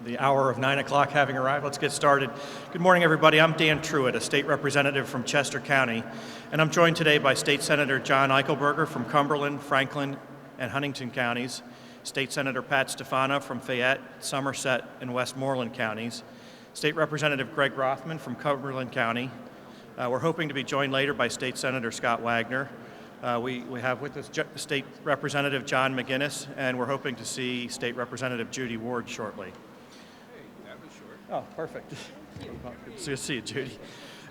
the hour of 9 o'clock having arrived. Let's get started. Good morning, everybody. I'm Dan Truitt, a state representative from Chester County, and I'm joined today by State Senator John Eichelberger from Cumberland, Franklin, and Huntington counties, State Senator Pat Stefano from Fayette, Somerset, and Westmoreland counties, State Representative Greg Rothman from Cumberland County. We're hoping to be joined later by State Senator Scott Wagner. We have with us State Representative John McGinnis, and we're hoping to see State Representative Judy Ward shortly. Hey, that was short. Oh, perfect. Good to see you, Judy.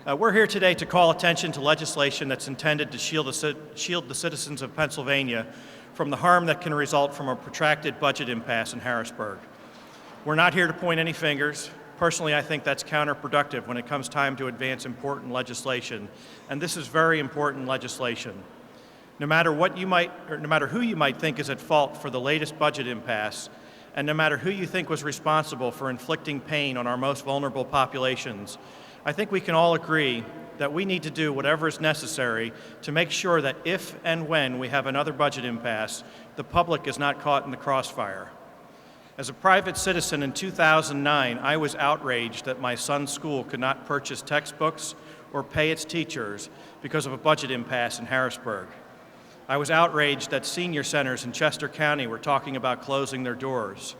We're here today to call attention to legislation that's intended to shield the citizens of Pennsylvania from the harm that can result from a protracted budget impasse in Harrisburg. We're not here to point any fingers. Personally, I think that's counterproductive when it comes time to advance important legislation, and this is very important legislation. No matter who you might think is at fault for the latest budget impasse, and no matter who you think was responsible for inflicting pain on our most vulnerable populations, I think we can all agree that we need to do whatever is necessary to make sure that if and when we have another budget impasse, the public is not caught in the crossfire. As a private citizen in 2009, I was outraged that my son's school could not purchase textbooks or pay its teachers because of a budget impasse in Harrisburg. I was outraged that senior centers in Chester County were talking about closing their doors.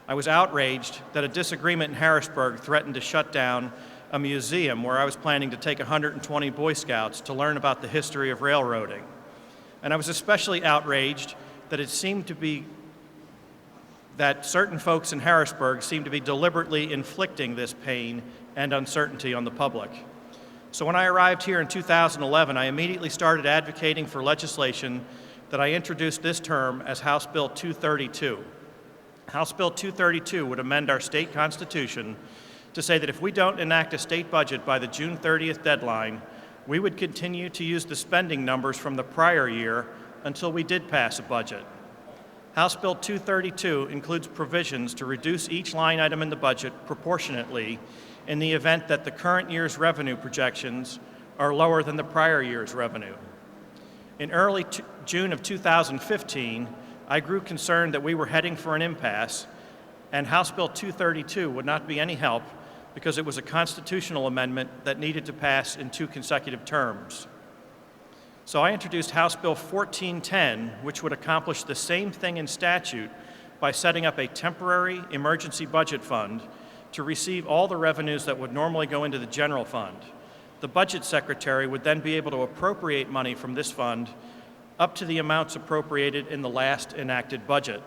I was outraged that a disagreement in Harrisburg threatened to shut down a museum where I was planning to take 120 Boy Scouts to learn about the history of railroading. And I was especially outraged that that certain folks in Harrisburg seemed to be deliberately inflicting this pain and uncertainty on the public. So when I arrived here in 2011, I immediately started advocating for legislation that I introduced this term as House Bill 232. House Bill 232 would amend our state constitution to say that if we don't enact a state budget by the June 30th deadline, we would continue to use the spending numbers from the prior year until we did pass a budget. House Bill 232 includes provisions to reduce each line item in the budget proportionately in the event that the current year's revenue projections are lower than the prior year's revenue. In early June of 2015, I grew concerned that we were heading for an impasse, and House Bill 232 would not be any help because it was a constitutional amendment that needed to pass in 2 consecutive terms. So I introduced House Bill 1410, which would accomplish the same thing in statute by setting up a temporary emergency budget fund to receive all the revenues that would normally go into the general fund. The budget secretary would then be able to appropriate money from this fund up to the amounts appropriated in the last enacted budget.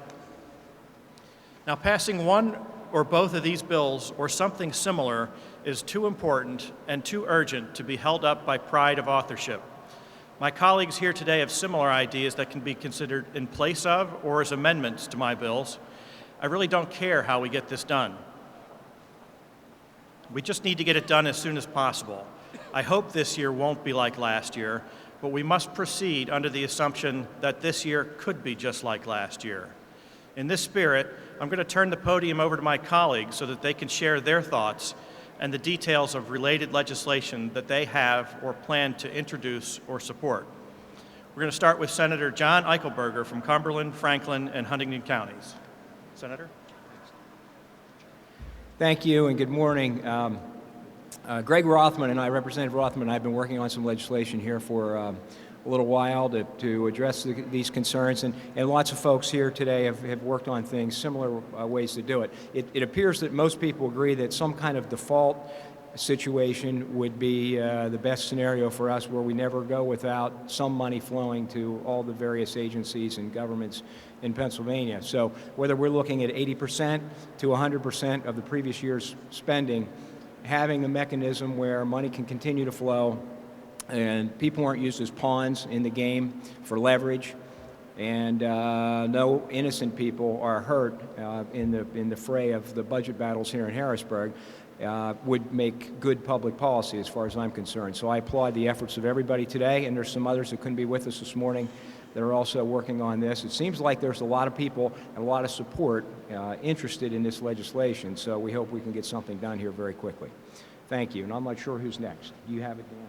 Now, passing one or both of these bills or something similar is too important and too urgent to be held up by pride of authorship. My colleagues here today have similar ideas that can be considered in place of or as amendments to my bills. I really don't care how we get this done. We just need to get it done as soon as possible. I hope this year won't be like last year, but we must proceed under the assumption that this year could be just like last year. In this spirit, I'm going to turn the podium over to my colleagues so that they can share their thoughts and the details of related legislation that they have or plan to introduce or support. We're going to start with Senator John Eichelberger from Cumberland, Franklin, and Huntington counties. Senator? Thank you and good morning. Greg Rothman and I, Representative Rothman, and I have been working on some legislation here for a little while to address these concerns, and lots of folks here today have worked on things, similar ways to do it. It appears that most people agree that some kind of default situation would be the best scenario for us, where we never go without some money flowing to all the various agencies and governments in Pennsylvania. So whether we're looking at 80% to 100% of the previous year's spending, having a mechanism where money can continue to flow and people aren't used as pawns in the game for leverage, and no innocent people are hurt in the fray of the budget battles here in Harrisburg, would make good public policy as far as I'm concerned. So I applaud the efforts of everybody today, and there's some others that couldn't be with us this morning that are also working on this. It seems like there's a lot of people and a lot of support interested in this legislation, so we hope we can get something done here very quickly. Thank you, and I'm not sure who's next. Do you have it, Dan?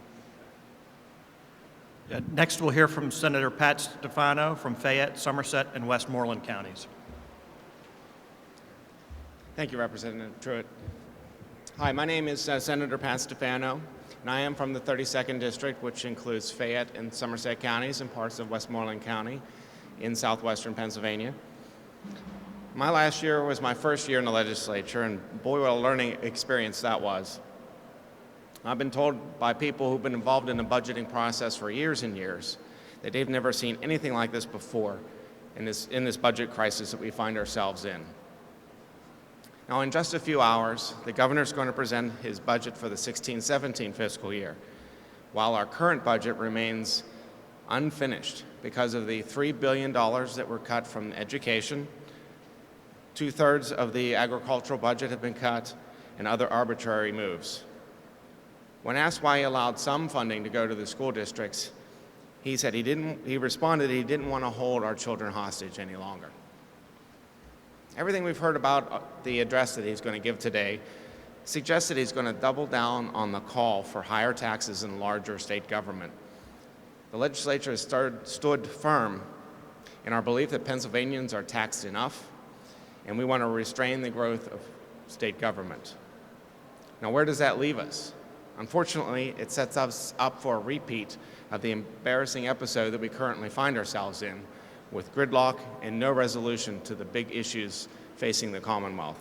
Next, we'll hear from Senator Pat Stefano from Fayette, Somerset, and Westmoreland counties. Thank you, Representative Truitt. Hi, my name is Senator Pat Stefano, and I am from the 32nd District, which includes Fayette and Somerset counties and parts of Westmoreland County in southwestern Pennsylvania. My last year was my first year in the legislature, and boy, what a learning experience that was. I've been told by people who've been involved in the budgeting process for years and years that they've never seen anything like this before in this budget crisis that we find ourselves in. Now, in just a few hours, the governor's going to present his budget for the 16-17 fiscal year, while our current budget remains unfinished because of the $3 billion that were cut from education, 2/3 of the agricultural budget have been cut, and other arbitrary moves. When asked why he allowed some funding to go to the school districts, he responded that he didn't want to hold our children hostage any longer. Everything we've heard about the address that he's going to give today suggests that he's going to double down on the call for higher taxes and larger state government. The legislature has stood firm in our belief that Pennsylvanians are taxed enough, and we want to restrain the growth of state government. Now, where does that leave us? Unfortunately, it sets us up for a repeat of the embarrassing episode that we currently find ourselves in, with gridlock and no resolution to the big issues facing the Commonwealth.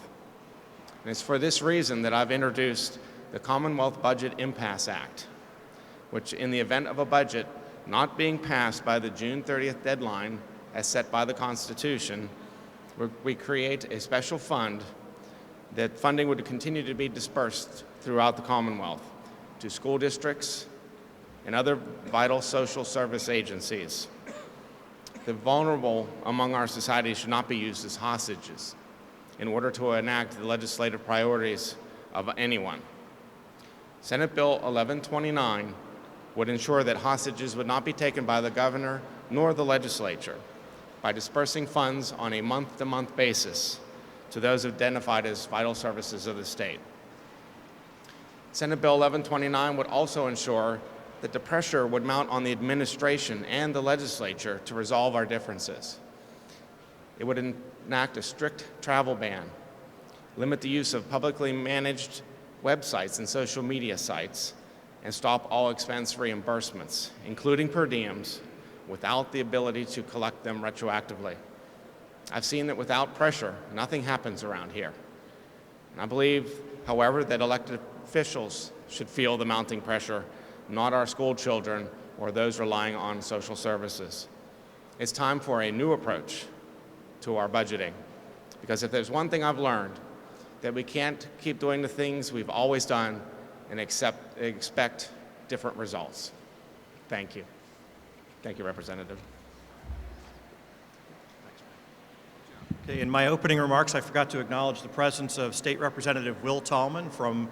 And it's for this reason that I've introduced the Commonwealth Budget Impasse Act, which in the event of a budget not being passed by the June 30th deadline as set by the Constitution, we create a special fund that funding would continue to be dispersed throughout the Commonwealth to school districts and other vital social service agencies. The vulnerable among our society should not be used as hostages in order to enact the legislative priorities of anyone. Senate Bill 1129 would ensure that hostages would not be taken by the governor nor the legislature by dispersing funds on a month-to-month basis to those identified as vital services of the state. Senate Bill 1129 would also ensure that the pressure would mount on the administration and the legislature to resolve our differences. It would enact a strict travel ban, limit the use of publicly managed websites and social media sites, and stop all expense reimbursements, including per diems, without the ability to collect them retroactively. I've seen that without pressure, nothing happens around here. And I believe, however, that elected officials should feel the mounting pressure, not our school children or those relying on social services. It's time for a new approach to our budgeting, because if there's one thing I've learned, that we can't keep doing the things we've always done and expect different results. Thank you. Thank you, Representative. Okay, in my opening remarks, I forgot to acknowledge the presence of State Representative Will Tallman from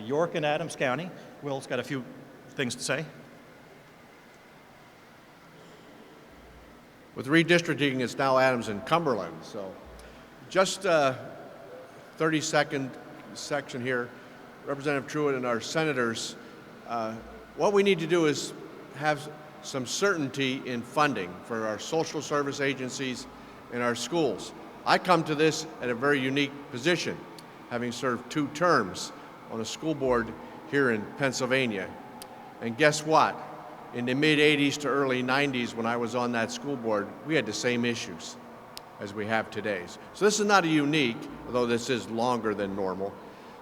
York and Adams County. Will's got a few things to say. With redistricting, it's now Adams and Cumberland. So just 30-second section here. Representative Truitt and our senators, what we need to do is have some certainty in funding for our social service agencies and our schools. I come to this at a very unique position, having served 2 terms on a school board here in Pennsylvania. And guess what? In the mid-'80s to early '90s, when I was on that school board, we had the same issues as we have today. So this is not a unique, although this is longer than normal.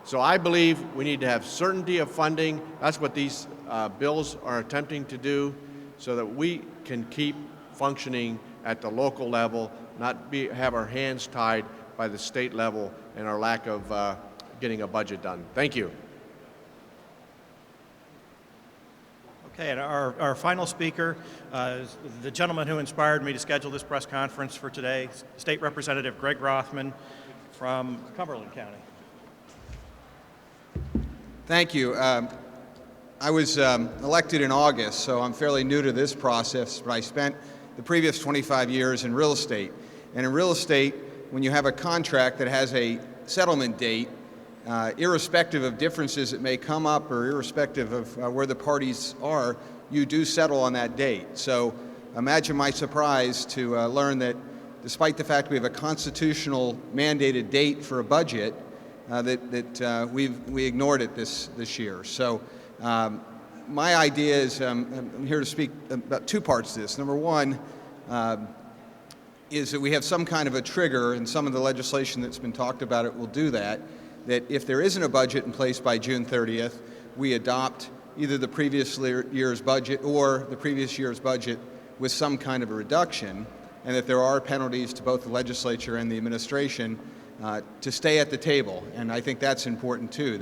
So I believe we need to have certainty of funding. That's what these bills are attempting to do, so that we can keep functioning at the local level, not have our hands tied by the state level and our lack of getting a budget done. Thank you. Okay, and our final speaker is the gentleman who inspired me to schedule this press conference for today, State Representative Greg Rothman from Cumberland County. Thank you. I was elected in August, so I'm fairly new to this process, but I spent the previous 25 years in real estate. And in real estate, when you have a contract that has a settlement date, irrespective of differences that may come up or irrespective of where the parties are, you do settle on that date. So imagine my surprise to learn that despite the fact we have a constitutional mandated date for a budget, we ignored it this year. So my idea is, I'm here to speak about two parts to this. Number one is that we have some kind of a trigger, and some of the legislation that's been talked about it will do that, that if there isn't a budget in place by June 30th, we adopt either the previous year's budget or the previous year's budget with some kind of a reduction, and that there are penalties to both the legislature and the administration to stay at the table. And I think that's important too,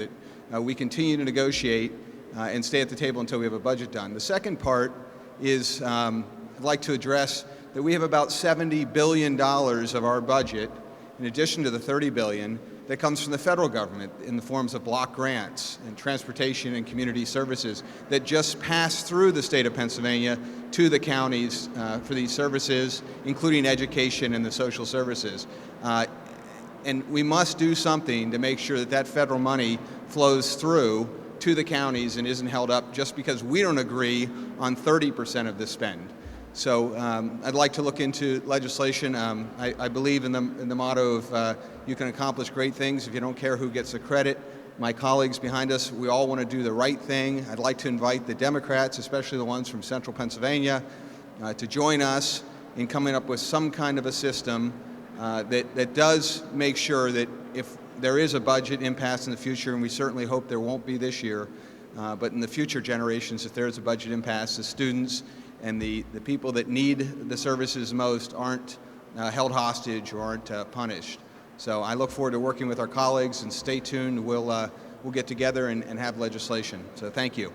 that we continue to negotiate and stay at the table until we have a budget done. The second part is I'd like to address that we have about $70 billion of our budget, in addition to the $30 billion, that comes from the federal government in the forms of block grants and transportation and community services that just pass through the state of Pennsylvania to the counties for these services, including education and the social services. And we must do something to make sure that that federal money flows through to the counties and isn't held up just because we don't agree on 30% of the spend. So I'd like to look into legislation. I believe in the motto of you can accomplish great things if you don't care who gets the credit. My colleagues behind us, we all want to do the right thing. I'd like to invite the Democrats, especially the ones from central Pennsylvania, to join us in coming up with some kind of a system that does make sure that if there is a budget impasse in the future, and we certainly hope there won't be this year, but in the future generations, if there is a budget impasse, the students and the people that need the services most aren't held hostage or aren't punished. So I look forward to working with our colleagues, and stay tuned. We'll get together and have legislation. So thank you.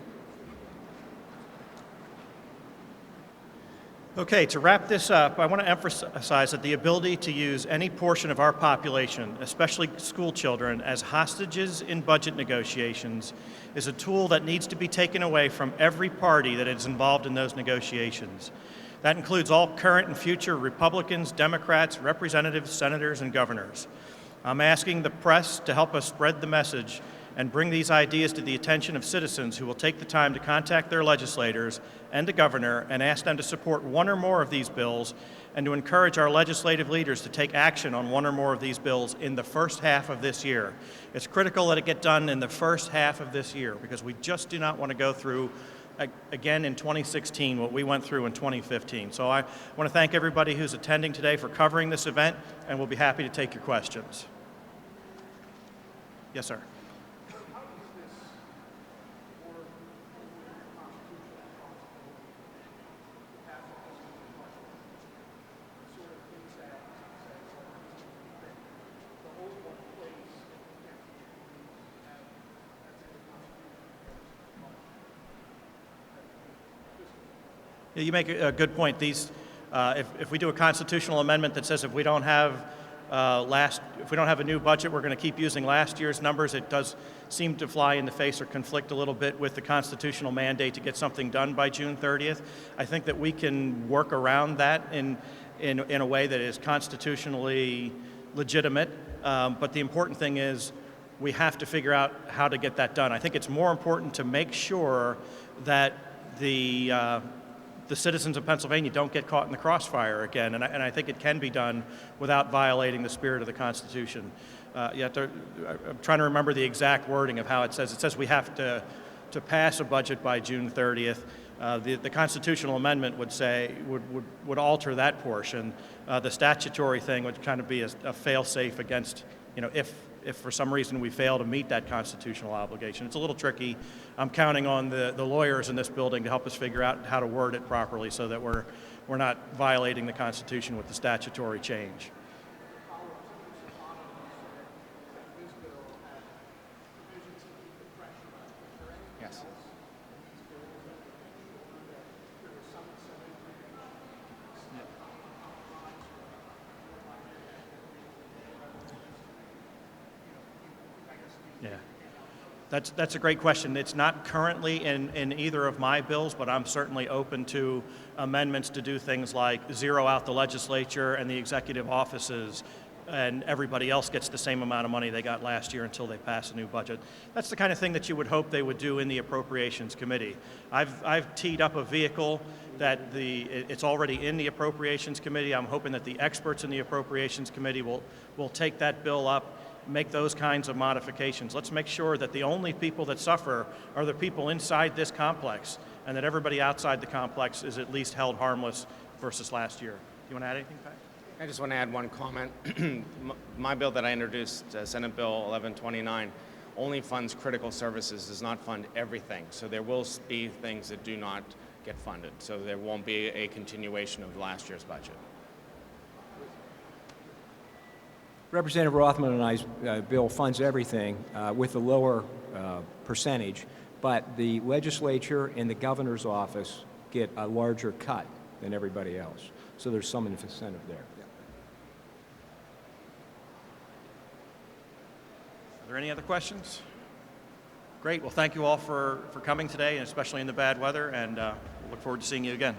Okay, to wrap this up, I want to emphasize that the ability to use any portion of our population, especially school children, as hostages in budget negotiations is a tool that needs to be taken away from every party that is involved in those negotiations. That includes all current and future Republicans, Democrats, representatives, senators, and governors. I'm asking the press to help us spread the message and bring these ideas to the attention of citizens who will take the time to contact their legislators and the governor and ask them to support one or more of these bills, and to encourage our legislative leaders to take action on one or more of these bills in the first half of this year. It's critical that it get done in the first half of this year, because we just do not want to go through again in 2016 what we went through in 2015. So I want to thank everybody who's attending today for covering this event, and we'll be happy to take your questions. Yes, sir. Yeah, you make a good point. These, if we do a constitutional amendment that says if we don't have a new budget, we're going to keep using last year's numbers, it does seem to fly in the face or conflict a little bit with the constitutional mandate to get something done by June 30th. I think that we can work around that in a way that is constitutionally legitimate. But the important thing is we have to figure out how to get that done. I think it's more important to make sure that the citizens of Pennsylvania don't get caught in the crossfire again, and I think it can be done without violating the spirit of the Constitution. I'm trying to remember the exact wording of how it says. It says we have to pass a budget by June 30th. The constitutional amendment would say would alter that portion. The statutory thing would kind of be a fail-safe against, if for some reason we fail to meet that constitutional obligation. It's a little tricky. I'm counting on the lawyers in this building to help us figure out how to word it properly so that we're not violating the Constitution with the statutory change. Yes. Yeah, that's a great question. It's not currently in either of my bills, but I'm certainly open to amendments to do things like zero out the legislature and the executive offices, and everybody else gets the same amount of money they got last year until they pass a new budget. That's the kind of thing that you would hope they would do in the Appropriations Committee. I've teed up a vehicle that it's already in the Appropriations Committee. I'm hoping that the experts in the Appropriations Committee will take that bill up, make those kinds of modifications. Let's make sure that the only people that suffer are the people inside this complex, and that everybody outside the complex is at least held harmless versus last year. Do you want to add anything, Pat? I just want to add one comment. My bill that I introduced, Senate Bill 1129, only funds critical services, does not fund everything. So there will be things that do not get funded. So there won't be a continuation of last year's budget. Representative Rothman and I's bill funds everything with a lower percentage, but the legislature and the governor's office get a larger cut than everybody else. So there's some incentive there. Are there any other questions? Great. Well, thank you all for coming today, and especially in the bad weather, and look forward to seeing you again.